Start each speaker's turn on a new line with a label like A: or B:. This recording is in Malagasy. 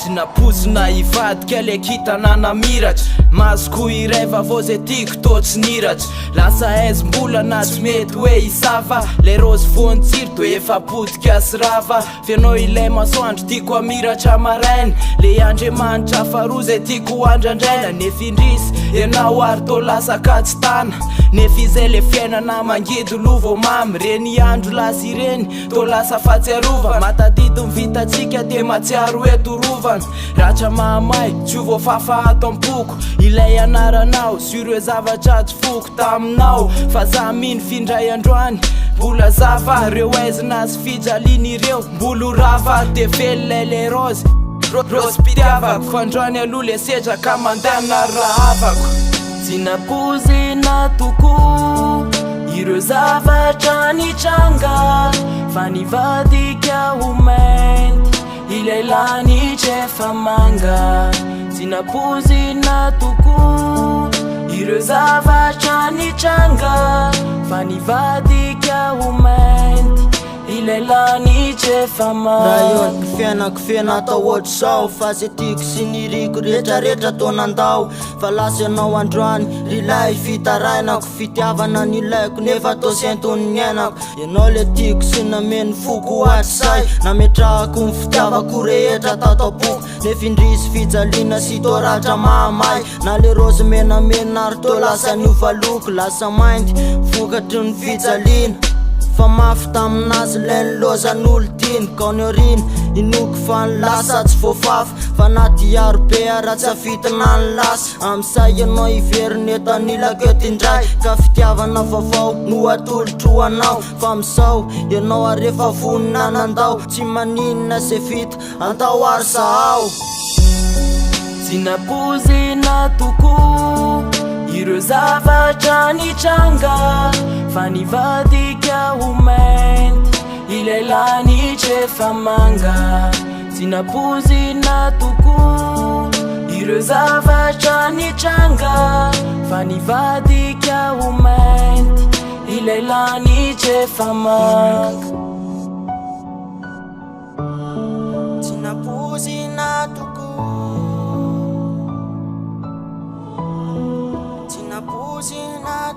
A: tsy napozina hivadika le kitanana miratra mazoko ireva vao zay tiako tô tsy niratra lasa aizim-bola na tsy mety hoe hisava le rosy voantsiry to efa podika sy rava fianao ilay masoandro tiako amiratra maraina le andriamanitra faharoa zay tiako andrandraina nefindrisy ianao ary tô lasa katsitana nefa izay le fiainana mangidy lovo mamy reny andro lasa ireny tô lasa fatsiarova matadidy mivitatsika de matsiaro eto rovana ratra mahamay tsy ho voafafa ato am-poko ilay anaranao sur hoe zavatra tsy foko taminao fa za mino findray androany mbola zava reo aizina sy fijaliny ireo mbolo rava de velilay le rose rose pitiavako fa androany aloha le sedraka mandana rahavako tsy napozina toko ireo zavatra nitranga fa nivadika ho mainty ilay lanitra efa manga tsy napozina toko ireo zavatra nitranga fa nivadika ho mainty ilay lanitra efa manga
B: raha ionako fiainako fiaina atao ohatry zao fa zay tiako sy niriko rehetrarehetra tô nandao fa lasa ianao androany rilay fitarainako fitiavana nilaiko nefa tô sy antoniny ainako ianao le tiako sy nameny foko ohatry say nametrahako ny fitiavako rehetra tatapo nefa indrisy fijaliana sy tô ratra mahamay na le rosy menamena ary tô lasa niovaloko lasa mainty vokatry ny fijaliana fa mafy taminazy lainy lozan'olo tiny kao ny orina inoko fa ny lasa tsy voafafy fa naty arobe ara tsy afitina ny lasa am'say ianao iveriny eto anilako indray ka fitiavana vaovao no atolotro anao fa am'zao ianao arefa vonina nandao tsy maninona se vita antao ary sahao
A: tsy napozina toko ireo zavatra nitranga fa nivadika ho mainty ilay lanitra efa manga tsy napozina toko ireo zavatra nitranga fa nivadika ho mainty ilay lanitra efa manga
B: tsy napozina toko Napuzina